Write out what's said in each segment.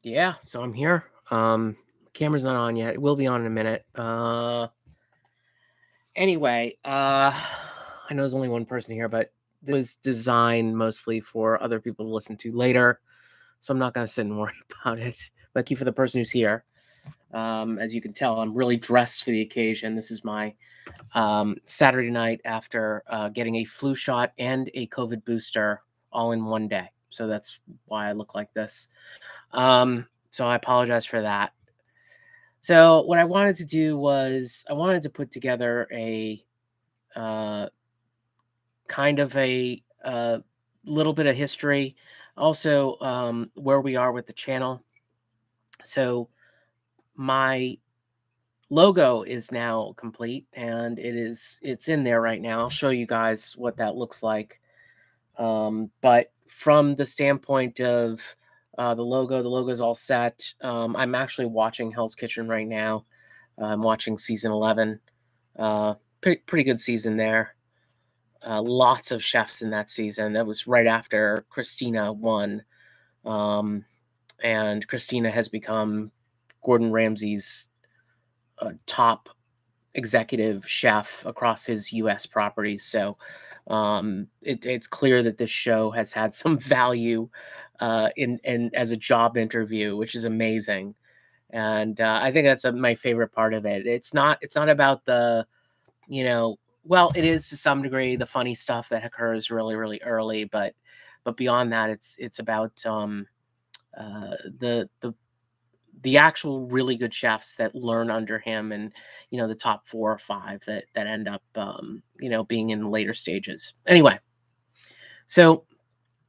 Yeah, so I'm here. Camera's not on yet. It will be on in a minute. Anyway, I know there's only one person here, but this was designed mostly for other people to listen to later, so I'm not gonna sit and worry about it. Thank you for the person who's here. As you can tell, I'm really dressed for the occasion. This is my Saturday night after getting a flu shot and a COVID booster all in one day. So that's why I look like this. So I apologize for that. So what I wanted to do was I wanted to put together a uh, kind of a little bit of history, also where we are with the channel. So my logo is now complete and it's in there right now. I'll show you guys what that looks like. But from the standpoint of the logo is all set. I'm actually watching Hell's Kitchen right now. I'm watching season 11. Pretty good season there. Lots of chefs in that season. That was right after Christina won. Um, and Christina has become Gordon Ramsay's top executive chef across his U.S. properties. So it's clear that this show has had some value in as a job interview, which is amazing. And I think that's my favorite part of it. It's not about the you know well, it is to some degree the funny stuff that occurs really early, but beyond that, it's about the actual really good chefs that learn under him, and the top 4 or 5 that end up being in the later stages. Anyway, so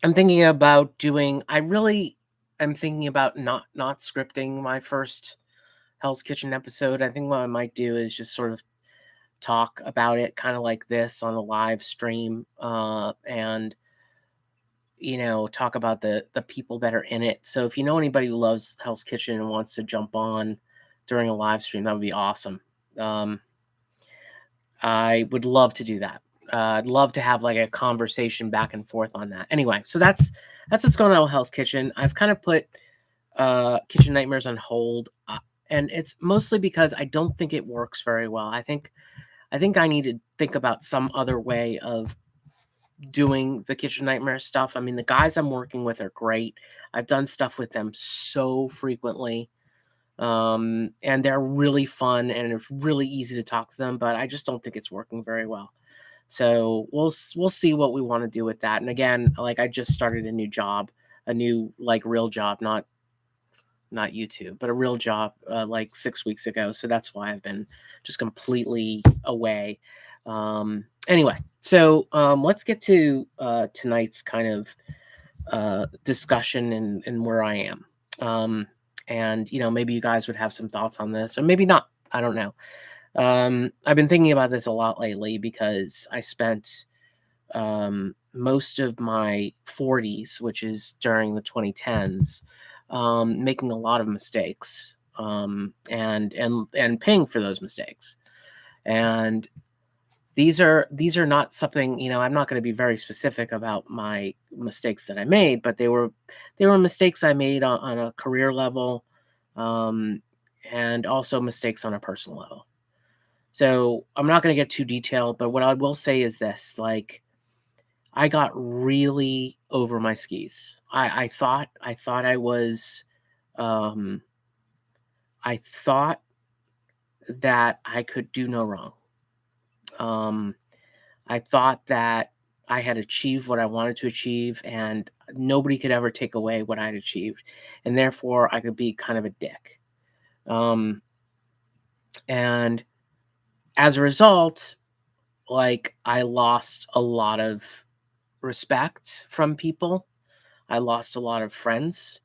I'm thinking about doing I really am thinking about not scripting my first Hell's Kitchen episode. I think what I might do is just sort of talk about it kind of like this on a live stream, and talk about the people that are in it. So if you know anybody who loves Hell's Kitchen and wants to jump on during a live stream, that would be awesome. Um, I would love to do that. I'd love to have like a conversation back and forth on that. Anyway, so that's what's going on with Hell's Kitchen. I've kind of put Kitchen Nightmares on hold, and it's mostly because I don't think it works very well. I think I need to think about some other way of doing the Kitchen Nightmare stuff. I mean, the guys I'm working with are great. I've done stuff with them so frequently. And they're really fun and it's really easy to talk to them, but I just don't think it's working very well. So we'll see what we want to do with that. And again, like I just started a new job, a new like real job, not YouTube, but a real job like 6 weeks ago. So that's why I've been just completely away. Anyway, so let's get to tonight's kind of discussion and where I am. And maybe you guys would have some thoughts on this, or maybe not. I don't know. I've been thinking about this a lot lately because I spent most of my 40s, which is during the 2010s, making a lot of mistakes, and paying for those mistakes. And these are not something, I'm not going to be very specific about my mistakes that I made, but they were mistakes I made on a career level, um, and also mistakes on a personal level. So I'm not going to get too detailed, but what I will say is this: like, I got really over my skis. I thought I was, um, I thought that I could do no wrong. Um, I thought that I had achieved what I wanted to achieve, and nobody could ever take away what I'd achieved, and therefore I could be kind of a dick. Um, and as a result, like I lost a lot of respect from people. I lost a lot of friends.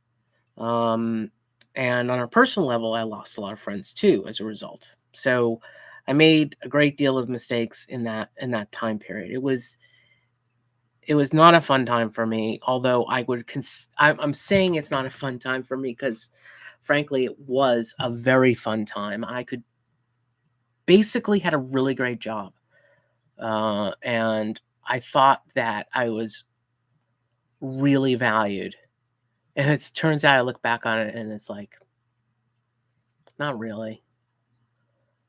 Um, and on a personal level, I lost a lot of friends too as a result. So I made a great deal of mistakes in that time period. It was not a fun time for me, although I'm saying it's not a fun time for me because frankly it was a very fun time. I could basically had a really great job, and I thought that I was really valued And it turns out I look back on it and it's like, not really.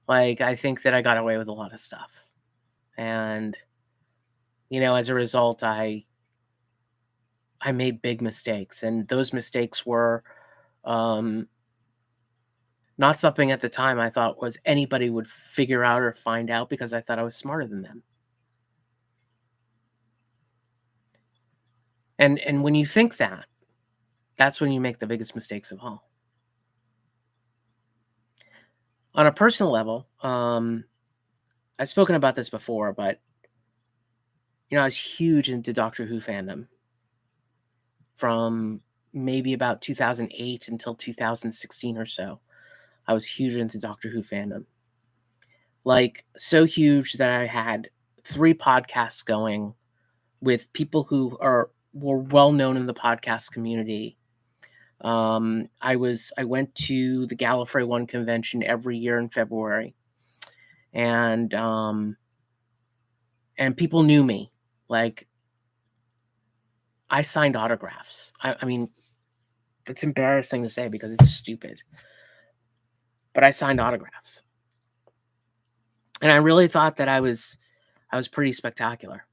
Like, I think that I got away with a lot of stuff. And, as a result, I made big mistakes. And those mistakes were um, not something at the time I thought was anybody would figure out or find out because I thought I was smarter than them. And when you think that, that's when you make the biggest mistakes of all. On a personal level, I've spoken about this before, but I was huge into Doctor Who fandom from maybe about 2008 until 2016 or so. I was huge into Doctor Who fandom. Like, so huge that I had 3 podcasts going with people who were well known in the podcast community. I went to the Gallifrey One convention every year in February, and people knew me. Like, I signed autographs. I mean, it's embarrassing to say because it's stupid, but I signed autographs, and I really thought that I was pretty spectacular.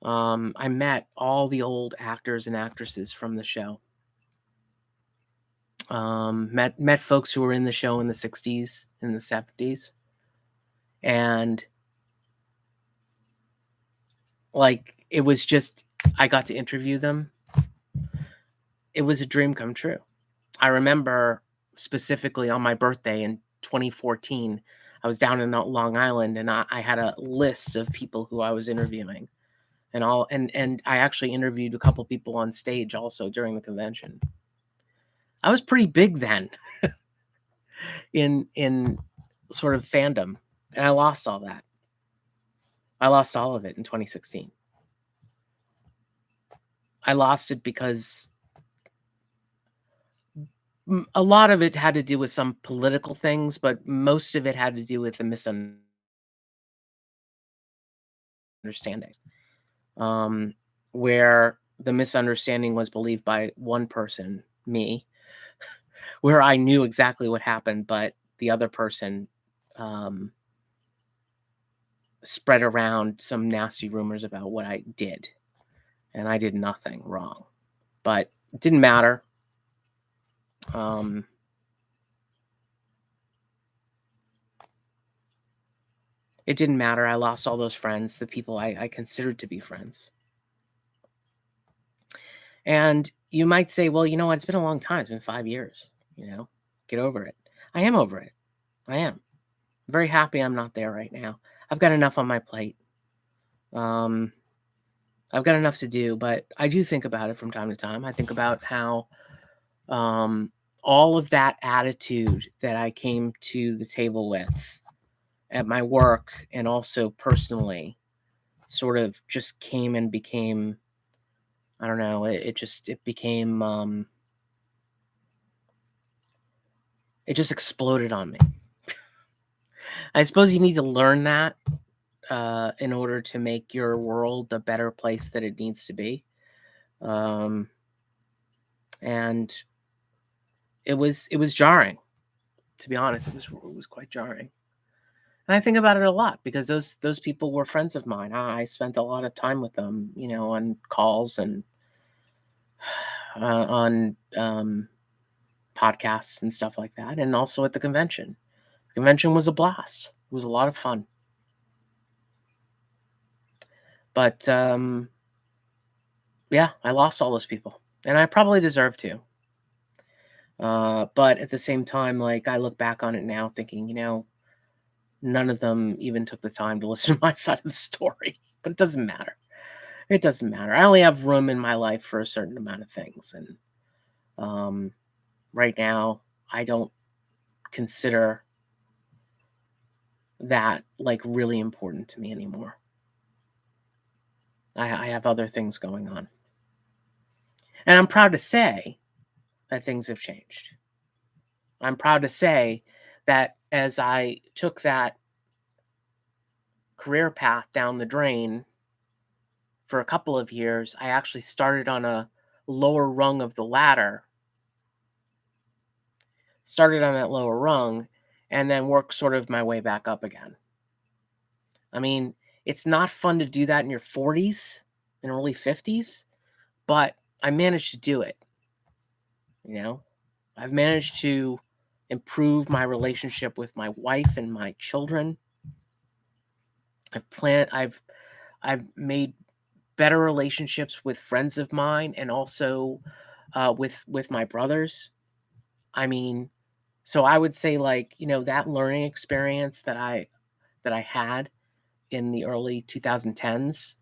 I met all the old actors and actresses from the show. Met folks who were in the show in the 60s, in the 70s, and like, it was just, I got to interview them. It was a dream come true. I remember specifically on my birthday in 2014, I was down in Long Island, and I had a list of people who I was interviewing, and I actually interviewed a couple people on stage also during the convention. I was pretty big then in sort of fandom, and I lost all that. I lost all of it in 2016. I lost it because a lot of it had to do with some political things, but most of it had to do with the misunderstanding. Um, where the misunderstanding was believed by one person, me, where I knew exactly what happened, but the other person um, spread around some nasty rumors about what I did, and I did nothing wrong. But it didn't matter. Um, it didn't matter. I lost all those friends, the people I considered to be friends. And you might say, well, you know what? It's been a long time. It's been 5 years. Get over it. I am over it. I am. I'm very happy I'm not there right now. I've got enough on my plate. Um, I've got enough to do, but I do think about it from time to time. I think about how all of that attitude that I came to the table with at my work and also personally sort of just came and became, I don't know, it became, it just exploded on me. I suppose you need to learn that in order to make your world the better place that it needs to be. Um, and it was jarring, to be honest. It was quite jarring. And I think about it a lot because those people were friends of mine. I spent a lot of time with them, on calls and on podcasts and stuff like that, and also at the convention. The convention was a blast. It was a lot of fun. But yeah, I lost all those people, and I probably deserve to. But at the same time, like, I look back on it now thinking, none of them even took the time to listen to my side of the story. But it doesn't matter. It doesn't matter. I only have room in my life for a certain amount of things, and right now, I don't consider that like really important to me anymore. I have other things going on, and I'm proud to say that things have changed. I'm proud to say that as I took that career path down the drain for a couple of years, I actually started on a lower rung of the ladder, started on that lower rung, and then worked sort of my way back up again. I mean, it's not fun to do that in your 40s and early 50s, but I managed to do it. You know, I've managed to improve my relationship with my wife and my children. I've made better relationships with friends of mine, and also with my brothers. I mean, so I would say, like, that learning experience that I had in the early 2010s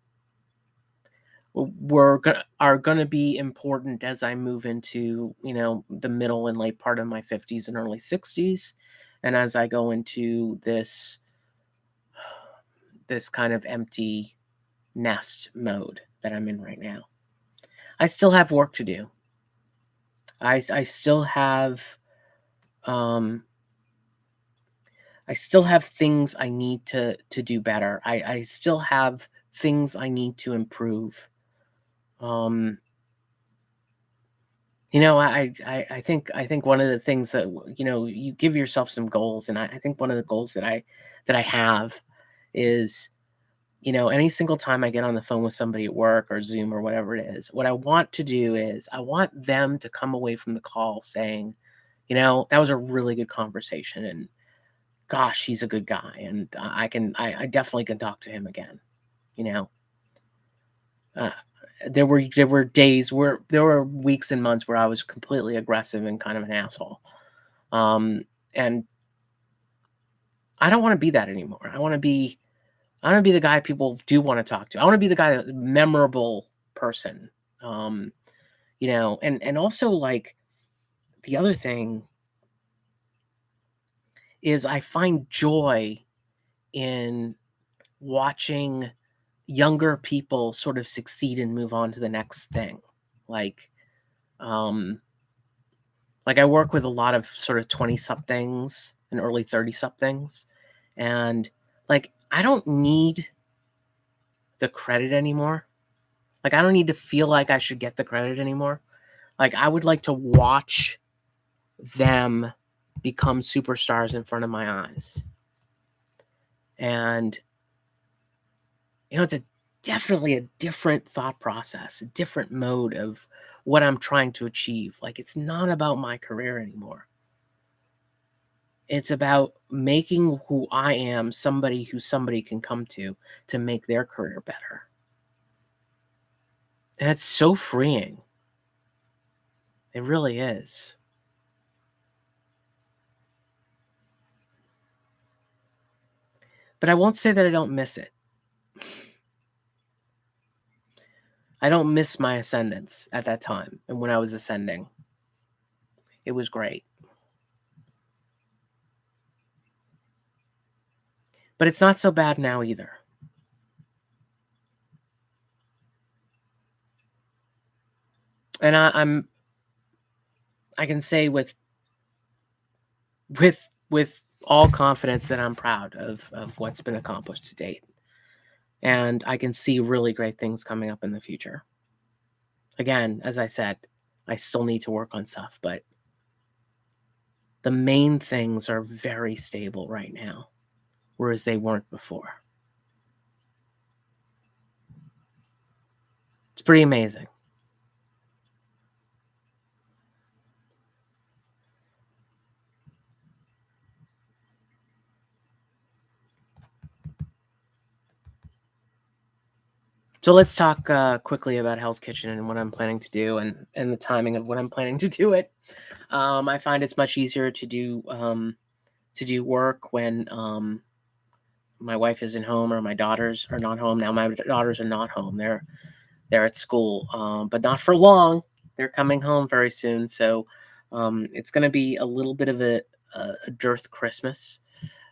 are going to be important as I move into, the middle and late part of my 50s and early 60s, and as I go into this kind of empty nest mode that I'm in right now. I still have work to do. I still have um I still have things I need to do better. I still have things I need to improve. Um I think one of the things that you give yourself some goals, and I think one of the goals that I have is, any single time I get on the phone with somebody at work or Zoom or whatever it is, what I want to do is I want them to come away from the call saying, that was a really good conversation, and gosh, he's a good guy, and I definitely can talk to him again. You know, uh, there were days where there were weeks and months where I was completely aggressive and kind of an asshole, um, and I don't want to be that anymore. I want to be the guy people do want to talk to. I want to be the guy, that memorable person. Um, and also, like, the other thing is I find joy in watching younger people sort of succeed and move on to the next thing. Like, um, like I work with a lot of sort of 20 somethings and early 30 somethings. And, like, I don't need the credit anymore. Like, I don't need to feel like I should get the credit anymore. Like, I would like to watch them become superstars in front of my eyes. And, it's definitely a different thought process, a different mode of what I'm trying to achieve. Like, it's not about my career anymore. It's about making who I am somebody who somebody can come to make their career better. And it's so freeing. It really is. But I won't say that I don't miss it. I don't miss my ascendance at that time and when I was ascending. It was great. But it's not so bad now either. And I can say with all confidence that I'm proud of what's been accomplished to date. And I can see really great things coming up in the future. Again, as I said, I still need to work on stuff, but the main things are very stable right now, whereas they weren't before. It's pretty amazing. So let's talk quickly about Hell's Kitchen and what I'm planning to do, and the timing of when I'm planning to do it. I find it's much easier to do work when my wife isn't home or my daughters are not home. Now my daughters are not home; they're at school, but not for long. They're coming home very soon, so it's going to be a little bit of a dearth Christmas.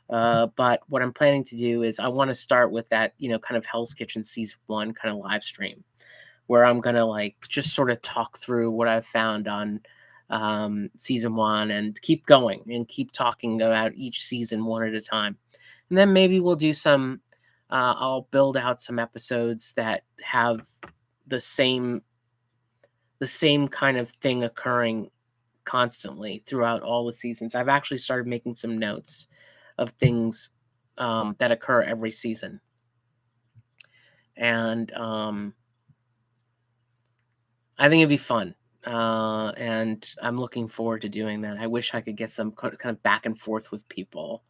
But what I'm planning to do is I want to start with that, kind of Hell's Kitchen season one kind of live stream where I'm gonna, like, just sort of talk through what I've found on season one and keep going and keep talking about each season one at a time. And then maybe we'll do some. I'll build out some episodes that have the same the same kind of thing occurring constantly throughout all the seasons. I've actually started making some notes of things that occur every season, and I think it'd be fun. And I'm looking forward to doing that. I wish I could get some kind of back and forth with people.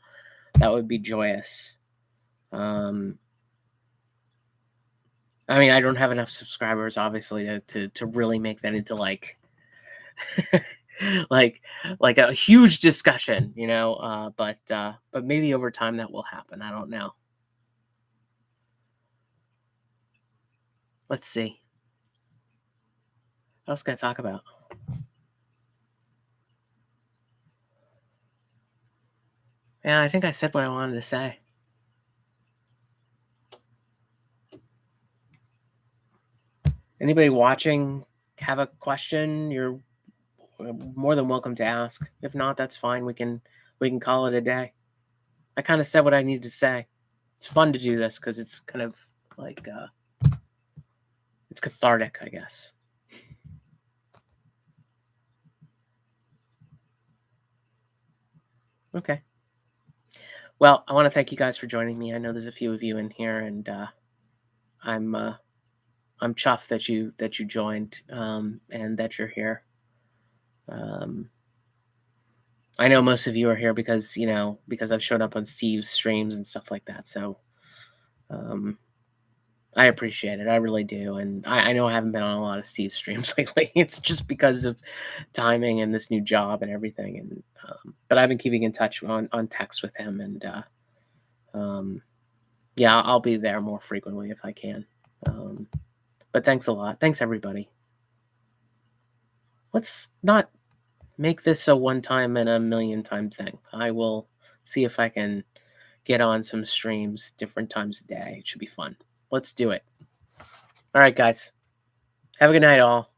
That would be joyous. Um, I mean, I don't have enough subscribers, obviously, to really make that into like like like a huge discussion, you know. But maybe over time that will happen. I don't know. Let's see. What else can I talk about? Yeah, I think I said what I wanted to say. Anybody watching have a question? You're more than welcome to ask. If not, that's fine. We can call it a day. I kind of said what I needed to say. It's fun to do this because it's kind of like it's cathartic, I guess. Okay. Well, I want to thank you guys for joining me. I know there's a few of you in here, and I'm uh, I'm chuffed that you joined and that you're here. Um, I know most of you are here because because I've showed up on Steve's streams and stuff like that. So um, I appreciate it. I really do. And I know I haven't been on a lot of Steve's streams lately. It's just because of timing and this new job and everything. And but I've been keeping in touch on text with him, and um, yeah, I'll be there more frequently if I can. Um, but thanks a lot. Thanks everybody. Let's not make this a one time and a million time thing. I will see if I can get on some streams different times a day. It should be fun. Let's do it. All right, guys. Have a good night, all.